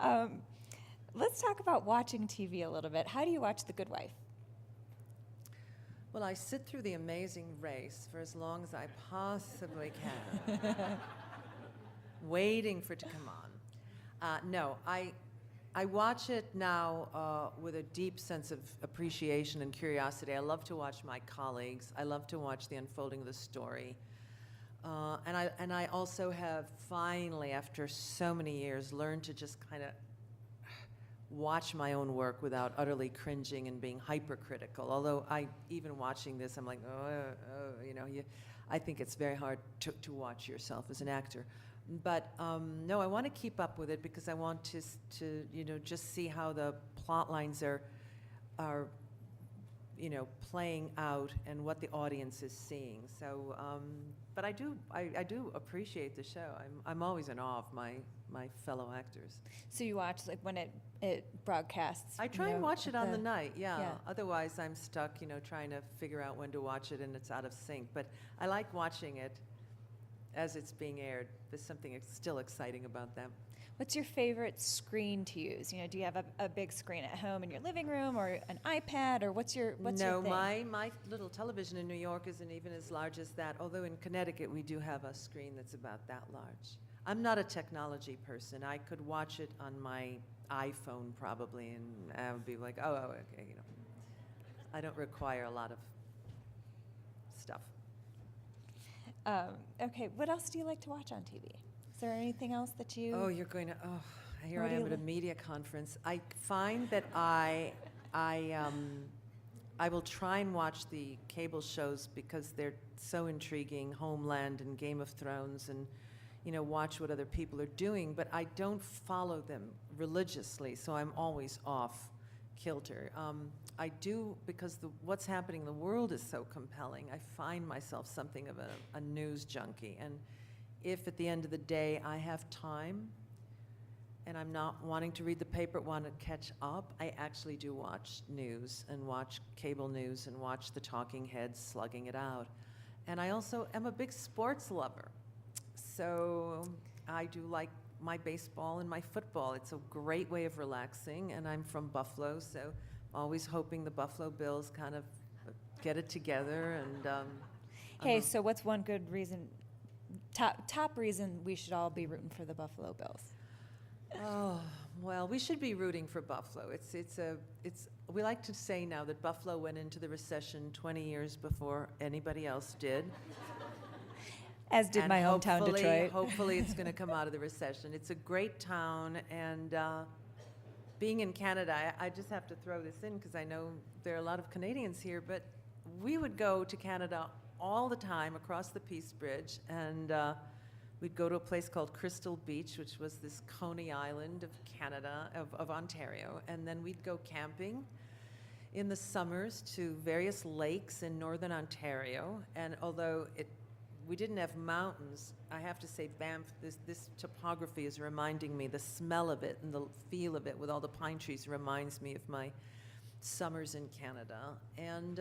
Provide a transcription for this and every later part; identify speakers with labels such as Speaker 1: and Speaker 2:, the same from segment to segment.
Speaker 1: Um, let's talk about watching TV a little bit. How do you watch The Good Wife?
Speaker 2: Well, I sit through The Amazing Race for as long as I possibly can, waiting for it to come on. No, I watch it now with a deep sense of appreciation and curiosity. I love to watch my colleagues. I love to watch the unfolding of the story. And I also have finally, after so many years, learned to just kind of watch my own work without utterly cringing and being hypercritical. Although even watching this, I'm like, I think it's very hard to watch yourself as an actor. But no, I want to keep up with it because I want to just see how the plot lines are playing out and what the audience is seeing. So, but I do appreciate the show. I'm always in awe of my fellow actors.
Speaker 1: So you watch like when it broadcasts?
Speaker 2: I try and watch it on the night,
Speaker 1: yeah.
Speaker 2: Otherwise, I'm stuck, trying to figure out when to watch it and it's out of sync. But I like watching it as it's being aired. There's something still exciting about that.
Speaker 1: What's your favorite screen to use? Do you have a big screen at home in your living room or an iPad, or what's your thing?
Speaker 2: No, my little television in New York isn't even as large as that, although in Connecticut we do have a screen that's about that large. I'm not a technology person. I could watch it on my iPhone probably, and I would be like, oh, okay, I don't require a lot of stuff.
Speaker 1: Okay, what else do you like to watch on TV? Is there anything else that you...
Speaker 2: Oh, here I am at a media conference. I find that I will try and watch the cable shows because they're so intriguing, Homeland and Game of Thrones, and watch what other people are doing, but I don't follow them religiously, so I'm always off kilter. I do because what's happening in the world is so compelling. I find myself something of a news junkie, and if at the end of the day I have time and I'm not wanting to read the paper, want to catch up, I actually do watch news and watch cable news and watch the talking heads slugging it out. And I also am a big sports lover. So I do like my baseball and my football. It's a great way of relaxing, and I'm from Buffalo, so always hoping the Buffalo Bills kind of get it together. And
Speaker 1: hey, so what's one good reason, top reason we should all be rooting for the Buffalo Bills?
Speaker 2: Oh, well, we should be rooting for Buffalo. We like to say now that Buffalo went into the recession 20 years before anybody else did.
Speaker 1: As did my hometown, Detroit.
Speaker 2: Hopefully it's going to come out of the recession. It's a great town, and being in Canada, I just have to throw this in because I know there are a lot of Canadians here, but we would go to Canada all the time across the Peace Bridge, and we'd go to a place called Crystal Beach, which was this Coney Island of Canada, of Ontario, and then we'd go camping in the summers to various lakes in northern Ontario, and although we didn't have mountains, I have to say Banff, this topography is reminding me, the smell of it and the feel of it with all the pine trees reminds me of my summers in Canada. And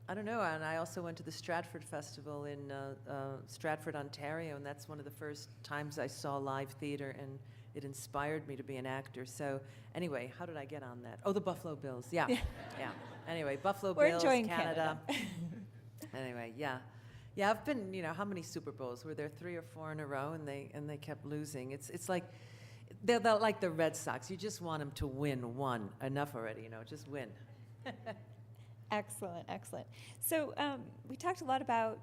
Speaker 2: I don't know, and I also went to the Stratford Festival in Stratford, Ontario, and that's one of the first times I saw live theater, and it inspired me to be an actor. So anyway, how did I get on that? Oh, the Buffalo Bills, yeah. Anyway, Buffalo
Speaker 1: We're
Speaker 2: Bills,
Speaker 1: enjoying
Speaker 2: Canada. Anyway, yeah. Yeah, I've been, how many Super Bowls? Were there 3 or 4 in a row, and they kept losing? It's like, they're like the Red Sox. You just want them to win one. Enough already, just win.
Speaker 1: Excellent, excellent. So we talked a lot about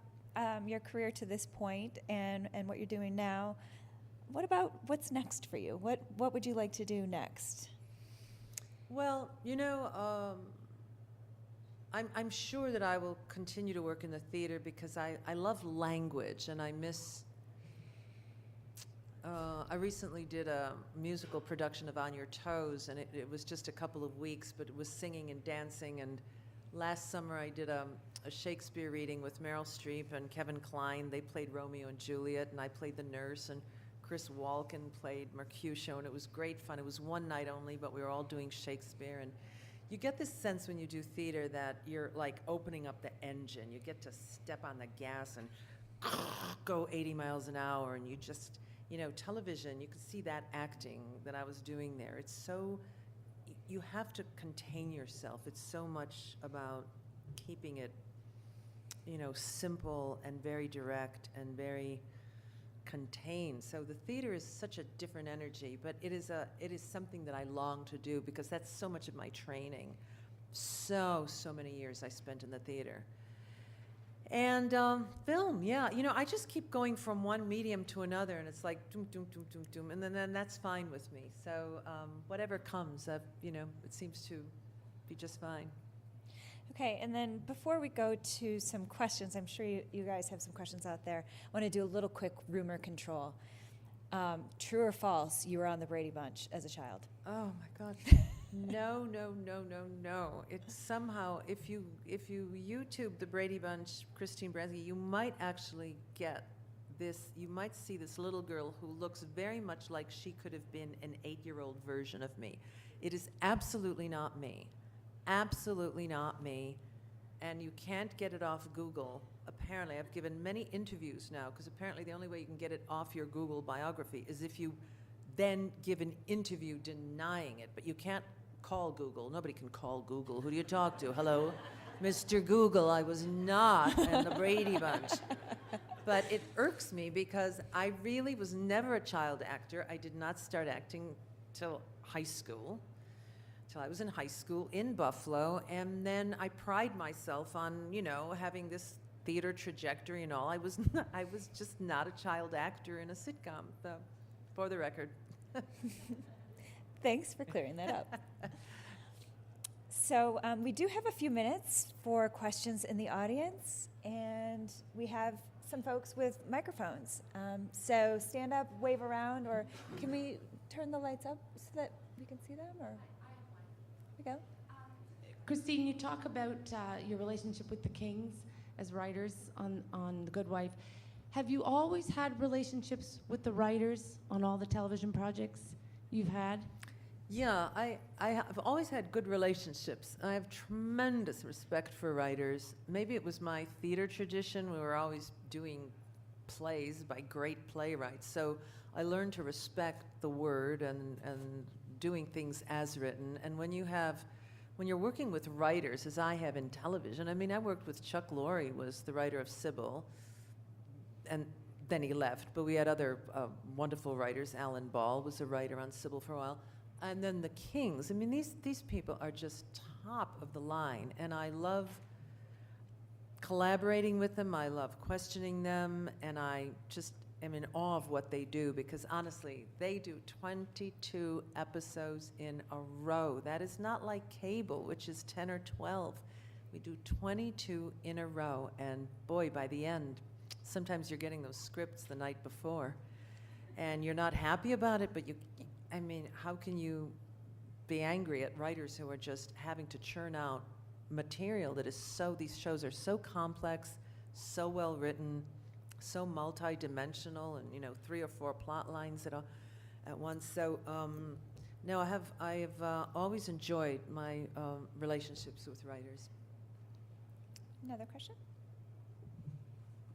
Speaker 1: your career to this point and what you're doing now. What about what's next for you? What would you like to do next?
Speaker 2: Well, I'm sure that I will continue to work in the theater because I love language, and I miss... I recently did a musical production of On Your Toes, and it was just a couple of weeks, but it was singing and dancing, and last summer I did a Shakespeare reading with Meryl Streep and Kevin Kline. They played Romeo and Juliet, and I played the nurse, and Chris Walken played Mercutio, and it was great fun. It was one night only, but we were all doing Shakespeare, and you get this sense when you do theater that you're like opening up the engine. You get to step on the gas and go 80 miles an hour, and television, you could see that acting that I was doing there. It's so, you have to contain yourself. It's so much about keeping it, simple and very direct and very contained. So the theater is such a different energy, but it is something that I long to do because that's so much of my training. So many years I spent in the theater. And film, yeah. I just keep going from one medium to another, and it's like doom, doom, doom, doom, doom, and then that's fine with me. So whatever comes, it seems to be just fine.
Speaker 1: Okay, and then before we go to some questions, I'm sure you guys have some questions out there. I want to do a little quick rumor control. True or false, you were on the Brady Bunch as a child?
Speaker 2: Oh my God. No. It's somehow, if you YouTube the Brady Bunch, Christine Baranski, you might actually get this, you might see this little girl who looks very much like she could have been an 8-year-old version of me. It is absolutely not me. Absolutely not me. And you can't get it off Google. Apparently, I've given many interviews now, because apparently the only way you can get it off your Google biography is if you then give an interview denying it. But you can't call Google. Nobody can call Google. Who do you talk to? Hello? Mr. Google, I was not in the Brady Bunch. But it irks me because I really was never a child actor. I did not start acting till high school. I was in high school in Buffalo, and then I pride myself on, having this theater trajectory and all. I was just not a child actor in a sitcom, for the record.
Speaker 1: Thanks for clearing that up. So we do have a few minutes for questions in the audience, and we have some folks with microphones. So stand up, wave around, or can we turn the lights up so that we can see them? Or we go.
Speaker 3: Christine, you talk about your relationship with the Kings as writers on The Good Wife. Have you always had relationships with the writers on all the television projects you've had?
Speaker 2: Yeah, I have always had good relationships. I have tremendous respect for writers. Maybe it was my theater tradition. We were always doing plays by great playwrights. So I learned to respect the word and doing things as written. And when you're working with writers, as I have in television, I worked with Chuck Lorre, was the writer of Sybil, and then he left. But we had other wonderful writers. Alan Ball was a writer on Sybil for a while. And then the Kings. These people are just top of the line, and I love collaborating with them. I love questioning them, and I just am in awe of what they do, because honestly, they do 22 episodes in a row. That is not like cable, which is 10 or 12. We do 22 in a row, and boy, by the end, sometimes you're getting those scripts the night before, and you're not happy about it, but how can you be angry at writers who are just having to churn out material that is these shows are so complex, so well written, so multi-dimensional, and 3 or 4 plot lines at once. So no, I have always enjoyed my relationships with writers.
Speaker 1: Another question?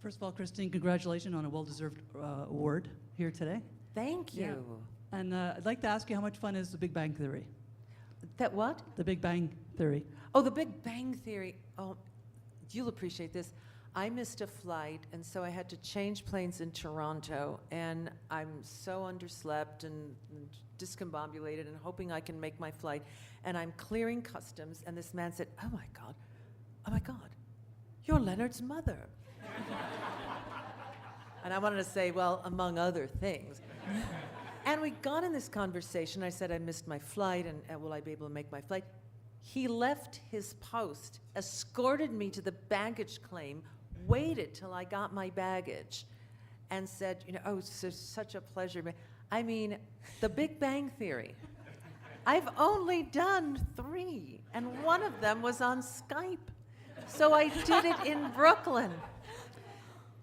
Speaker 4: First of all, Christine, congratulations on a well-deserved award here today.
Speaker 2: Thank you.
Speaker 4: Yeah. And I'd like to ask you, how much fun is The Big Bang Theory?
Speaker 2: That what?
Speaker 4: The Big Bang Theory.
Speaker 2: Oh, The Big Bang Theory. Oh, you'll appreciate this. I missed a flight, and so I had to change planes in Toronto, and I'm so underslept and discombobulated and hoping I can make my flight. And I'm clearing customs, and this man said, oh my God, you're Leonard's mother. And I wanted to say, well, among other things. And we got in this conversation. I said I missed my flight, and will I be able to make my flight? He left his post, escorted me to the baggage claim, waited till I got my baggage, and said, oh, it's such a pleasure. The Big Bang Theory. I've only done 3, and one of them was on Skype. So I did it in Brooklyn.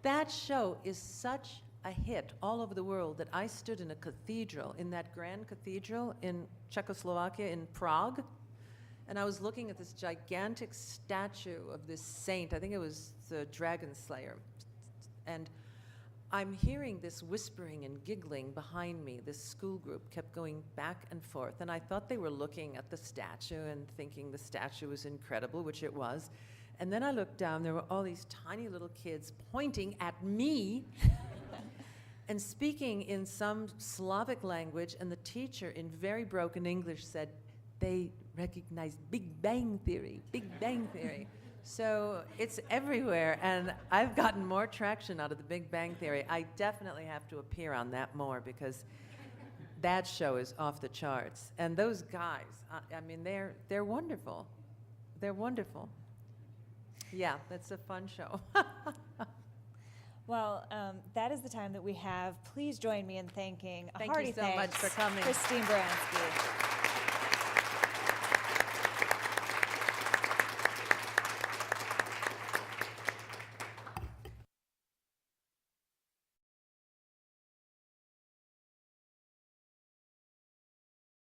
Speaker 2: That show is such a hit all over the world that I stood in a cathedral, in that grand cathedral in Czechoslovakia, in Prague, and I was looking at this gigantic statue of this saint. I think it was the Dragon Slayer. And I'm hearing this whispering and giggling behind me. This school group kept going back and forth, and I thought they were looking at the statue and thinking the statue was incredible, which it was. And then I looked down, there were all these tiny little kids pointing at me and speaking in some Slavic language, and the teacher in very broken English said, they recognized Big Bang Theory, Big Bang Theory. So it's everywhere, and I've gotten more traction out of the Big Bang Theory. I definitely have to appear on that more because that show is off the charts. And those guys, I mean, they're wonderful. They're wonderful. Yeah, that's a fun show.
Speaker 1: Well, that is the time that we have. Please join me in thanking a
Speaker 2: Thank
Speaker 1: hearty
Speaker 2: you so much
Speaker 1: thanks
Speaker 2: for coming.
Speaker 1: Christine Baranski.